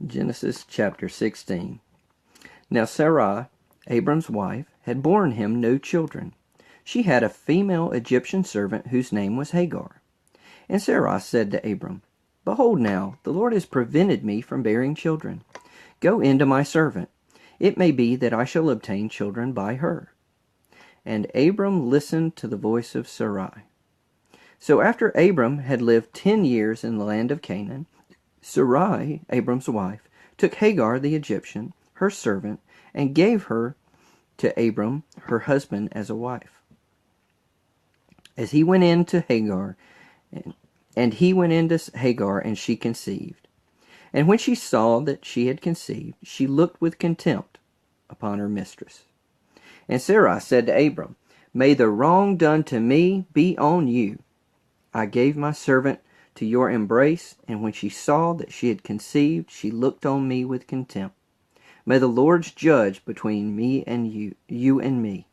Genesis chapter 16. Now Sarai, Abram's wife, had borne him no children. She had a female Egyptian servant whose name was Hagar. And Sarai said to Abram, Behold now, the Lord has prevented me from bearing children. Go in to my servant. It may be that I shall obtain children by her. And Abram listened to the voice of Sarai. So after Abram had lived 10 years in the land of Canaan, Sarai, Abram's wife, took Hagar the Egyptian, her servant, and gave her to Abram, her husband, as a wife. As he went in to Hagar, and he went into Hagar, and she conceived. And when she saw that she had conceived, she looked with contempt upon her mistress. And Sarai said to Abram, May the wrong done to me be on you. I gave my servant to your embrace, and when she saw that she had conceived, she looked on me with contempt. May the Lord judge between me and you and me.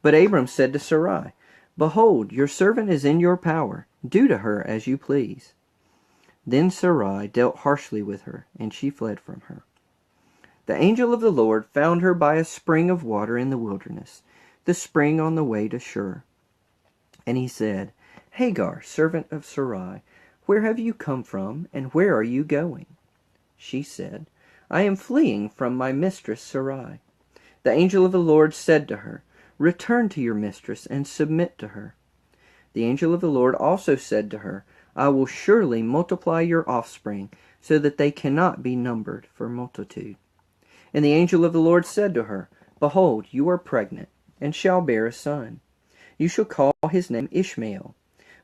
But Abram said to Sarai, Behold, your servant is in your power. Do to her as you please. Then Sarai dealt harshly with her, and she fled from her. The angel of the Lord found her by a spring of water in the wilderness, the spring on the way to Shur. And he said, Hagar, servant of Sarai, where have you come from, and where are you going? She said, I am fleeing from my mistress Sarai. The angel of the Lord said to her, Return to your mistress and submit to her. The angel of the Lord also said to her, I will surely multiply your offspring, so that they cannot be numbered for multitude. And the angel of the Lord said to her, Behold, you are pregnant, and shall bear a son. You shall call his name Ishmael,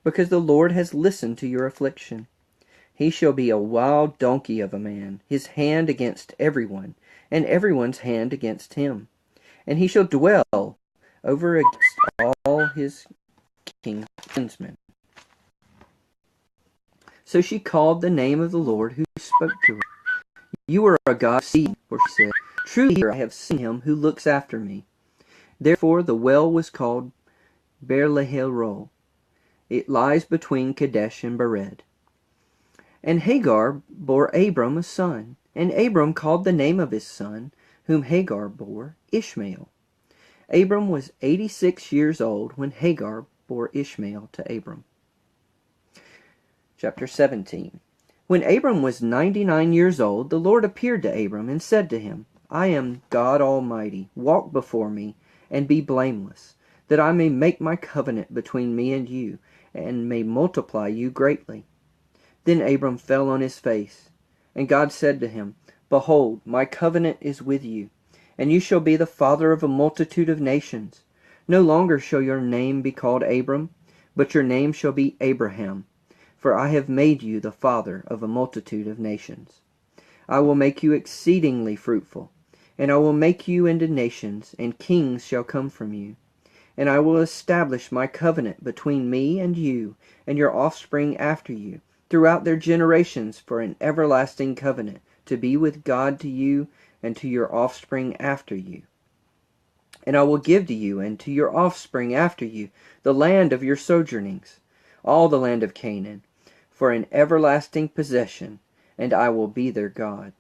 because the Lord has listened to your affliction. He shall be a wild donkey of a man, his hand against everyone, and everyone's hand against him. And he shall dwell over against all his kinsmen. So she called the name of the Lord who spoke to her. You are a God of seed, for she said, Truly I have seen him who looks after me. Therefore the well was called Beer-lahai-roi. It lies between Kadesh and Bered. And Hagar bore Abram a son, and Abram called the name of his son, whom Hagar bore, Ishmael. Abram was 86 years old when Hagar bore Ishmael to Abram. Chapter 17. When Abram was 99 years old, the Lord appeared to Abram and said to him, I am God Almighty. Walk before me, and be blameless, that I may make my covenant between me and you, and may multiply you greatly. Then Abram fell on his face, and God said to him, Behold, my covenant is with you, and you shall be the father of a multitude of nations. No longer shall your name be called Abram, but your name shall be Abraham, for I have made you the father of a multitude of nations. I will make you exceedingly fruitful, and I will make you into nations, and kings shall come from you. And I will establish my covenant between me and you and your offspring after you, throughout their generations, for an everlasting covenant, to be with God to you and to your offspring after you. And I will give to you and to your offspring after you the land of your sojournings, all the land of Canaan, for an everlasting possession, and I will be their God.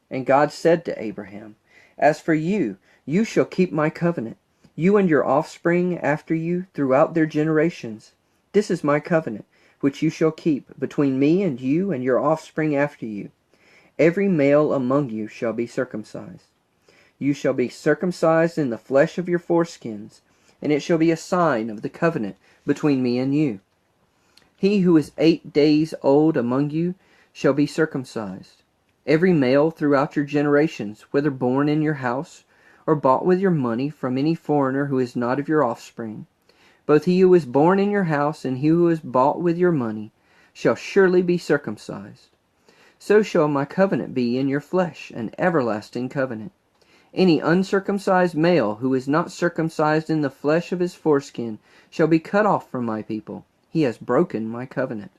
And God said to Abraham, As for you, you shall keep my covenant, you and your offspring after you throughout their generations. This is my covenant, which you shall keep between me and you and your offspring after you. Every male among you shall be circumcised. You shall be circumcised in the flesh of your foreskins, and it shall be a sign of the covenant between me and you. He who is 8 days old among you shall be circumcised. Every male throughout your generations, whether born in your house or bought with your money from any foreigner who is not of your offspring, both he who is born in your house and he who is bought with your money, shall surely be circumcised. So shall my covenant be in your flesh, an everlasting covenant. Any uncircumcised male who is not circumcised in the flesh of his foreskin shall be cut off from my people. He has broken my covenant.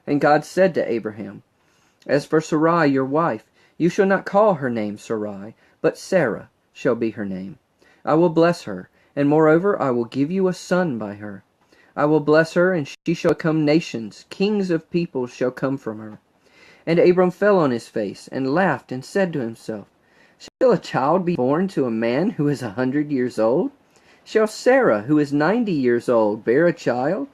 And God said to Abraham, As for Sarai your wife, you shall not call her name Sarai, but Sarah shall be her name. I will bless her, and moreover I will give you a son by her. I will bless her, and she shall become nations. Kings of peoples shall come from her. And Abram fell on his face, and laughed, and said to himself, Shall a child be born to a man who is 100 years old? Shall Sarah, who is 90 years old, bear a child?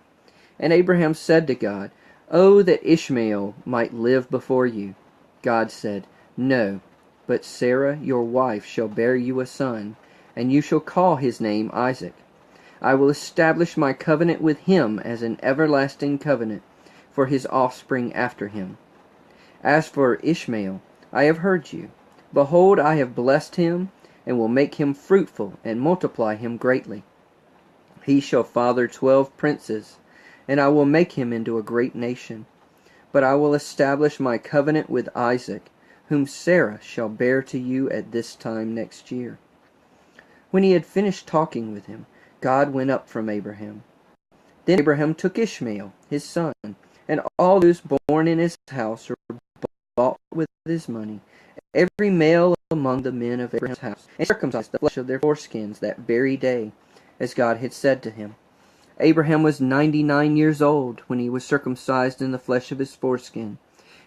And Abraham said to God, Oh, that Ishmael might live before you. God said, No, but Sarah your wife shall bear you a son, and you shall call his name Isaac. I will establish my covenant with him as an everlasting covenant for his offspring after him. As for Ishmael, I have heard you. Behold, I have blessed him, and will make him fruitful, and multiply him greatly. He shall father 12 princes, and I will make him into a great nation. But I will establish my covenant with Isaac, whom Sarah shall bear to you at this time next year. When he had finished talking with him, God went up from Abraham. Then Abraham took Ishmael, his son, and all those born in his house or bought with his money, every male among the men of Abraham's house, and circumcised the flesh of their foreskins that very day, as God had said to him. Abraham was 99 years old when he was circumcised in the flesh of his foreskin,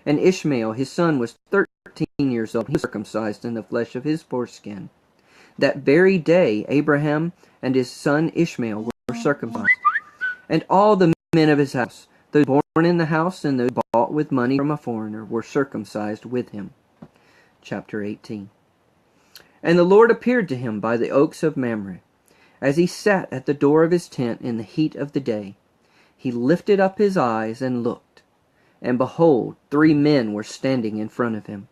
and Ishmael his son was 13 years old when he was circumcised in the flesh of his foreskin. That very day Abraham and his son Ishmael were circumcised, and all the men of his house, those born in the house and those bought with money from a foreigner, were circumcised with him. Chapter 18. And the Lord appeared to him by the oaks of Mamre, as he sat at the door of his tent in the heat of the day. He lifted up his eyes and looked, and behold, 3 men were standing in front of him.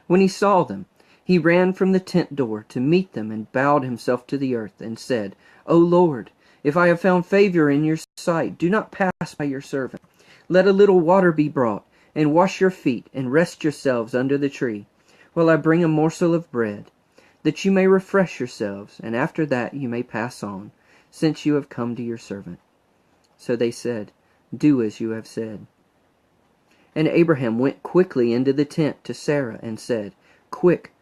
When he saw them, he ran from the tent door to meet them, and bowed himself to the earth, and said, O Lord, if I have found favor in your sight, do not pass by your servant. Let a little water be brought, and wash your feet, and rest yourselves under the tree, while I bring a morsel of bread, that you may refresh yourselves, and after that you may pass on, since you have come to your servant. So they said, Do as you have said. And Abraham went quickly into the tent to Sarah, and said, Quick,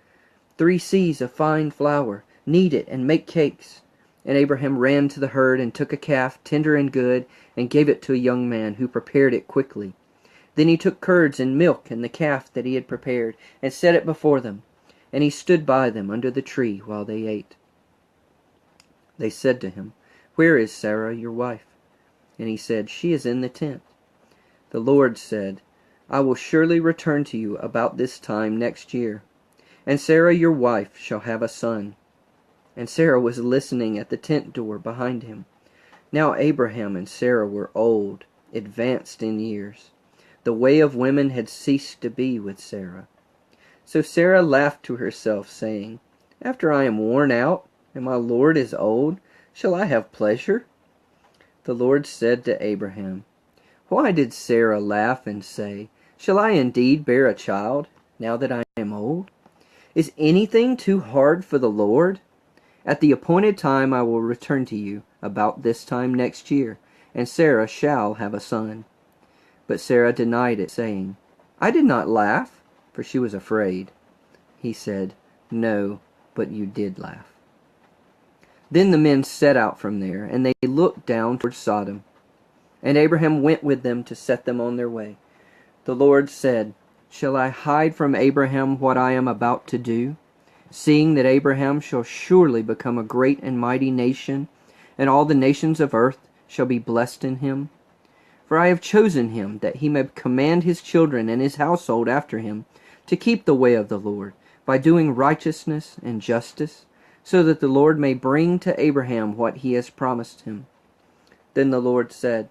3 seahs of fine flour, knead it, and make cakes. And Abraham ran to the herd, and took a calf, tender and good, and gave it to a young man, who prepared it quickly. Then he took curds and milk and the calf that he had prepared, and set it before them. And he stood by them under the tree while they ate. They said to him, Where is Sarah your wife? And he said, She is in the tent. The Lord said, I will surely return to you about this time next year, and Sarah your wife shall have a son. And Sarah was listening at the tent door behind him. Now Abraham and Sarah were old, advanced in years. The way of women had ceased to be with Sarah. So Sarah laughed to herself, saying, After I am worn out, and my Lord is old, shall I have pleasure? The Lord said to Abraham, Why did Sarah laugh and say, Shall I indeed bear a child, now that I am old? Is anything too hard for the Lord? At the appointed time I will return to you, about this time next year, and Sarah shall have a son. But Sarah denied it, saying, I did not laugh, for she was afraid. He said, No, but you did laugh. Then the men set out from there, and they looked down toward Sodom. And Abraham went with them to set them on their way. The Lord said, Shall I hide from Abraham what I am about to do, seeing that Abraham shall surely become a great and mighty nation, and all the nations of earth shall be blessed in him? For I have chosen him, that he may command his children and his household after him, to keep the way of the Lord, by doing righteousness and justice, so that the Lord may bring to Abraham what he has promised him. Then the Lord said,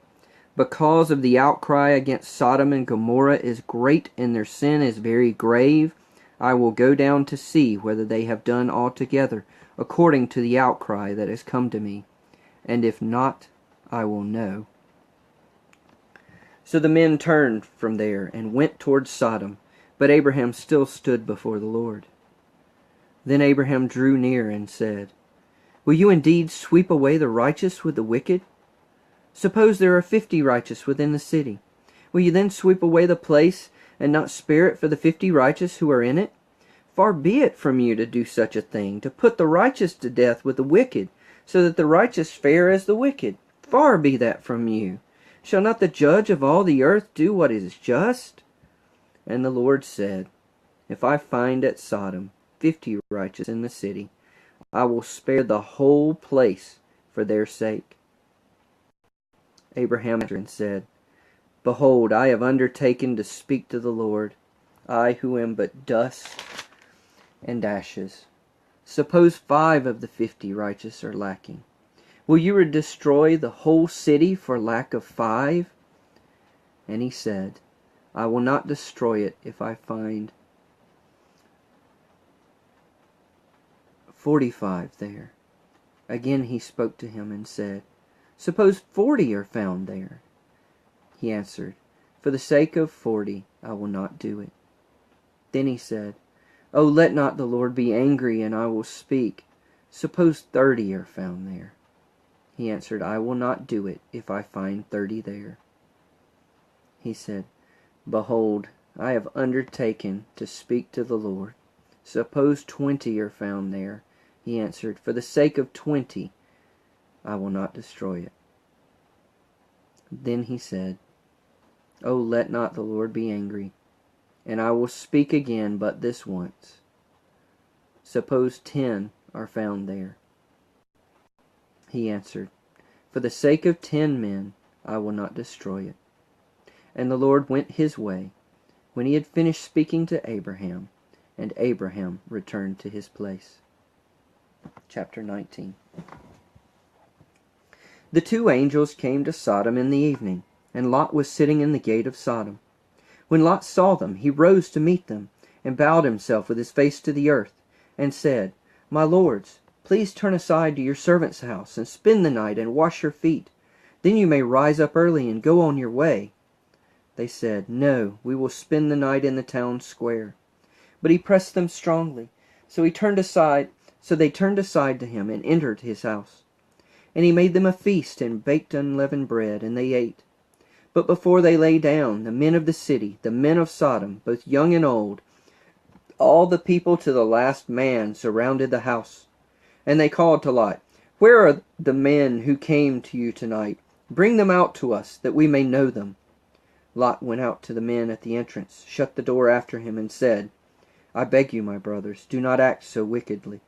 Because of the outcry against Sodom and Gomorrah is great, and their sin is very grave, I will go down to see whether they have done altogether according to the outcry that has come to me, and if not, I will know. So the men turned from there and went toward Sodom, but Abraham still stood before the Lord. Then Abraham drew near and said, Will you indeed sweep away the righteous with the wicked? Suppose there are 50 righteous within the city. Will you then sweep away the place, and not spare it for the 50 righteous who are in it? Far be it from you to do such a thing, to put the righteous to death with the wicked, so that the righteous fare as the wicked. Far be that from you. Shall not the judge of all the earth do what is just? And the Lord said, If I find at Sodom 50 righteous in the city, I will spare the whole place for their sake. Abraham answered and said, Behold, I have undertaken to speak to the Lord, I who am but dust and ashes. Suppose 5 of the 50 righteous are lacking. Will you destroy the whole city for lack of 5? And he said, I will not destroy it if I find 45 there. Again he spoke to him and said, Suppose 40 are found there. He answered, For the sake of 40 I will not do it. Then he said, Oh, let not the Lord be angry, and I will speak. Suppose 30 are found there. He answered, I will not do it if I find 30 there. He said, Behold, I have undertaken to speak to the Lord. Suppose 20 are found there. He answered, For the sake of 20 I will not destroy it. Then he said, Oh, let not the Lord be angry, and I will speak again but this once. Suppose 10 are found there. He answered, For the sake of 10 men I will not destroy it. And the Lord went his way when he had finished speaking to Abraham, and Abraham returned to his place. Chapter 19. The 2 angels came to Sodom in the evening, and Lot was sitting in the gate of Sodom. When Lot saw them, he rose to meet them, and bowed himself with his face to the earth, and said, My lords, please turn aside to your servant's house, and spend the night, and wash your feet. Then you may rise up early and go on your way. They said, No, we will spend the night in the town square. But he pressed them strongly, so they turned aside to him, and entered his house. And he made them a feast, and baked unleavened bread, and they ate. But before they lay down, the men of the city, the men of Sodom, both young and old, all the people to the last man, surrounded the house. And they called to Lot, Where are the men who came to you tonight? Bring them out to us, that we may know them. Lot went out to the men at the entrance, shut the door after him, and said, I beg you, my brothers, do not act so wickedly.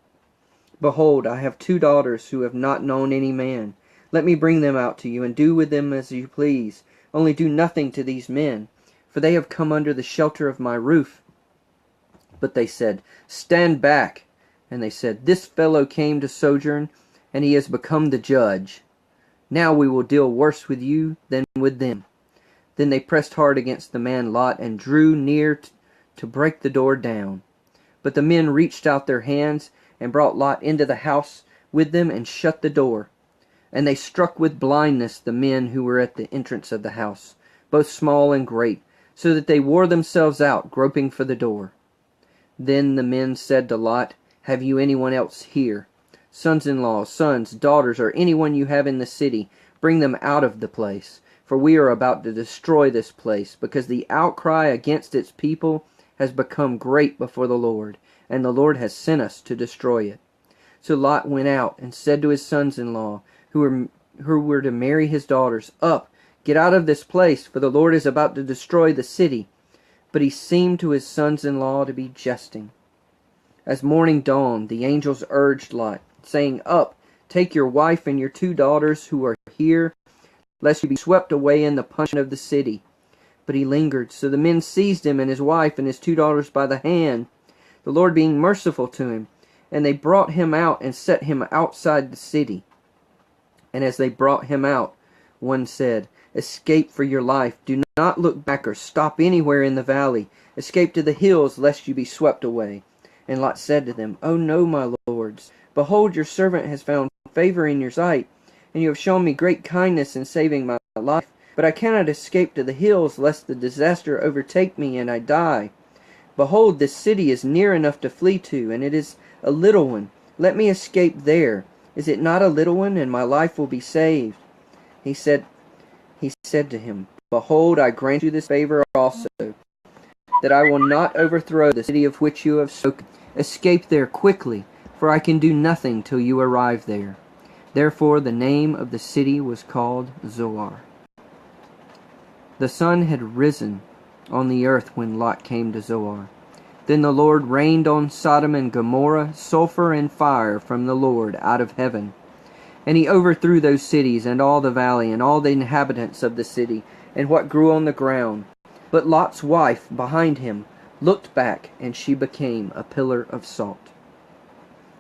Behold, I have 2 daughters who have not known any man. Let me bring them out to you, and do with them as you please. Only do nothing to these men, for they have come under the shelter of my roof. But they said, Stand back. And they said, This fellow came to sojourn, and he has become the judge. Now we will deal worse with you than with them. Then they pressed hard against the man Lot, and drew near to break the door down. But the men reached out their hands, and brought Lot into the house with them, and shut the door. And they struck with blindness the men who were at the entrance of the house, both small and great, so that they wore themselves out, groping for the door. Then the men said to Lot, Have you anyone else here? Sons-in-law, sons, daughters, or anyone you have in the city, bring them out of the place. For we are about to destroy this place, because the outcry against its people has become great before the Lord, and the Lord has sent us to destroy it. So Lot went out and said to his sons-in-law, who were to marry his daughters, Up, get out of this place, for the Lord is about to destroy the city. But he seemed to his sons-in-law to be jesting. As morning dawned, the angels urged Lot, saying, Up, take your wife and your 2 daughters who are here, lest you be swept away in the punishment of the city. But he lingered, so the men seized him and his wife and his 2 daughters by the hand, the Lord being merciful to him. And they brought him out and set him outside the city. And as they brought him out, one said, Escape for your life. Do not look back or stop anywhere in the valley. Escape to the hills, lest you be swept away. And Lot said to them, Oh no, my lords. Behold, your servant has found favor in your sight, and you have shown me great kindness in saving my life. But I cannot escape to the hills, lest the disaster overtake me and I die. Behold, this city is near enough to flee to, and it is a little one. Let me escape there. Is it not a little one, and my life will be saved? He said to him, Behold, I grant you this favor also, that I will not overthrow the city of which you have spoken. Escape there quickly, for I can do nothing till you arrive there. Therefore the name of the city was called Zoar. The sun had risen on the earth when Lot came to Zoar. Then the Lord rained on Sodom and Gomorrah sulfur and fire from the Lord out of heaven. And he overthrew those cities and all the valley and all the inhabitants of the city and what grew on the ground. But Lot's wife behind him looked back, and she became a pillar of salt.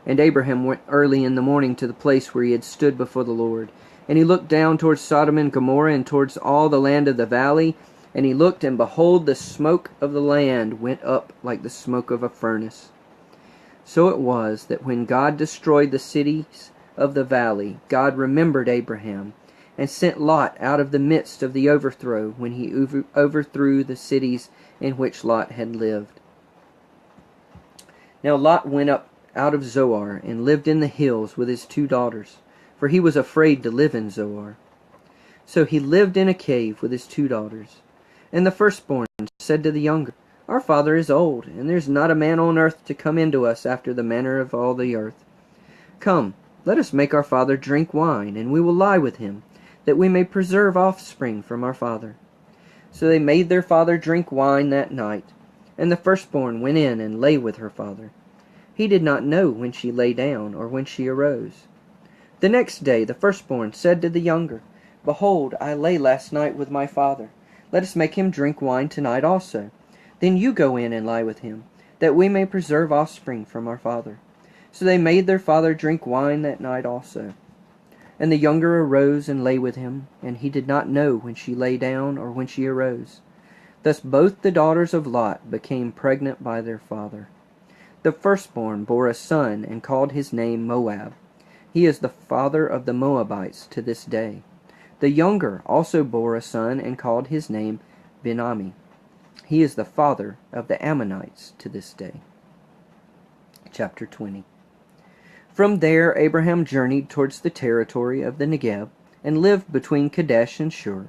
And Abraham went early in the morning to the place where he had stood before the Lord. And he looked down towards Sodom and Gomorrah and towards all the land of the valley. And he looked, and behold, the smoke of the land went up like the smoke of a furnace. So it was that when God destroyed the cities of the valley, God remembered Abraham, and sent Lot out of the midst of the overthrow when he overthrew the cities in which Lot had lived. Now Lot went up out of Zoar, and lived in the hills with his 2 daughters, for he was afraid to live in Zoar. So he lived in a cave with his 2 daughters. And the firstborn said to the younger, Our father is old, and there is not a man on earth to come into us after the manner of all the earth. Come, let us make our father drink wine, and we will lie with him, that we may preserve offspring from our father. So they made their father drink wine that night, and the firstborn went in and lay with her father. He did not know when she lay down or when she arose. The next day the firstborn said to the younger, Behold, I lay last night with my father. Let us make him drink wine tonight also. Then you go in and lie with him, that we may preserve offspring from our father. So they made their father drink wine that night also. And the younger arose and lay with him, and he did not know when she lay down or when she arose. Thus both the daughters of Lot became pregnant by their father. The firstborn bore a son, and called his name Moab. He is the father of the Moabites to this day. The younger also bore a son, and called his name Ben-Ammi. He is the father of the Ammonites to this day. Chapter 20. From there Abraham journeyed towards the territory of the Negev, and lived between Kadesh and Shur,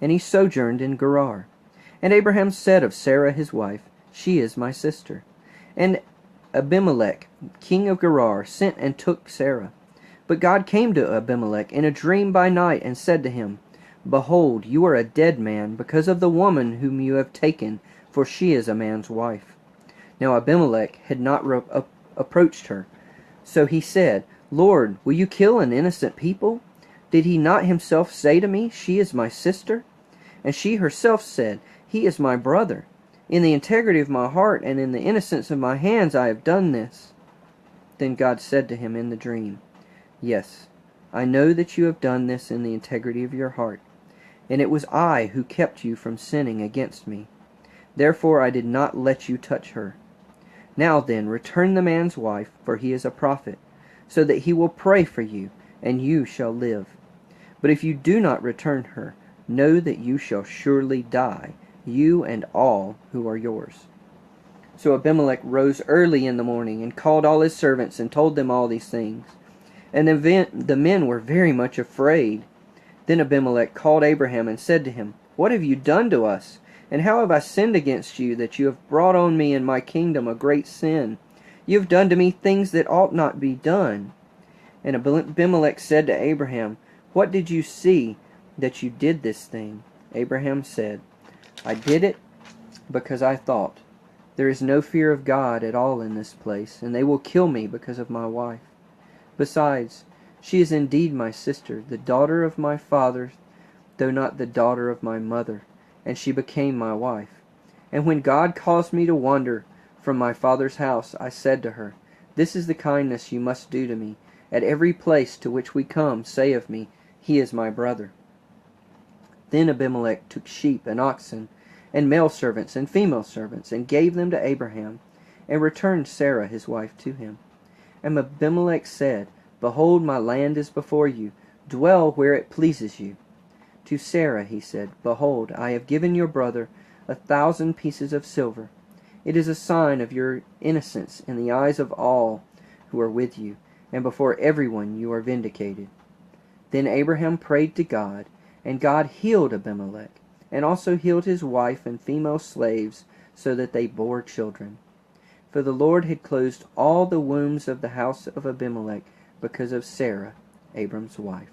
and he sojourned in Gerar. And Abraham said of Sarah his wife, She is my sister. And Abimelech, king of Gerar, sent and took Sarah. But God came to Abimelech in a dream by night, and said to him, Behold, you are a dead man, because of the woman whom you have taken, for she is a man's wife. Now Abimelech had not approached her. So he said, Lord, will you kill an innocent people? Did he not himself say to me, She is my sister? And she herself said, He is my brother. In the integrity of my heart and in the innocence of my hands I have done this. Then God said to him in the dream, Yes, I know that you have done this in the integrity of your heart, and it was I who kept you from sinning against me. Therefore I did not let you touch her. Now then, return the man's wife, for he is a prophet, so that he will pray for you, and you shall live. But if you do not return her, know that you shall surely die, you and all who are yours. So Abimelech rose early in the morning, and called all his servants, and told them all these things. And the men were very much afraid. Then Abimelech called Abraham, and said to him, What have you done to us? And how have I sinned against you, that you have brought on me and my kingdom a great sin? You have done to me things that ought not be done. And Abimelech said to Abraham, What did you see that you did this thing? Abraham said, I did it because I thought, There is no fear of God at all in this place, and they will kill me because of my wife. Besides, she is indeed my sister, the daughter of my father, though not the daughter of my mother, and she became my wife. And when God caused me to wander from my father's house, I said to her, This is the kindness you must do to me. At every place to which we come, say of me, He is my brother. Then Abimelech took sheep and oxen, and male servants and female servants, and gave them to Abraham, and returned Sarah his wife to him. And Abimelech said, Behold, my land is before you. Dwell where it pleases you. To Sarah he said, Behold, I have given your brother 1,000 pieces of silver. It is a sign of your innocence in the eyes of all who are with you, and before everyone you are vindicated. Then Abraham prayed to God, and God healed Abimelech, and also healed his wife and female slaves, so that they bore children. For the Lord had closed all the wombs of the house of Abimelech because of Sarah, Abraham's wife.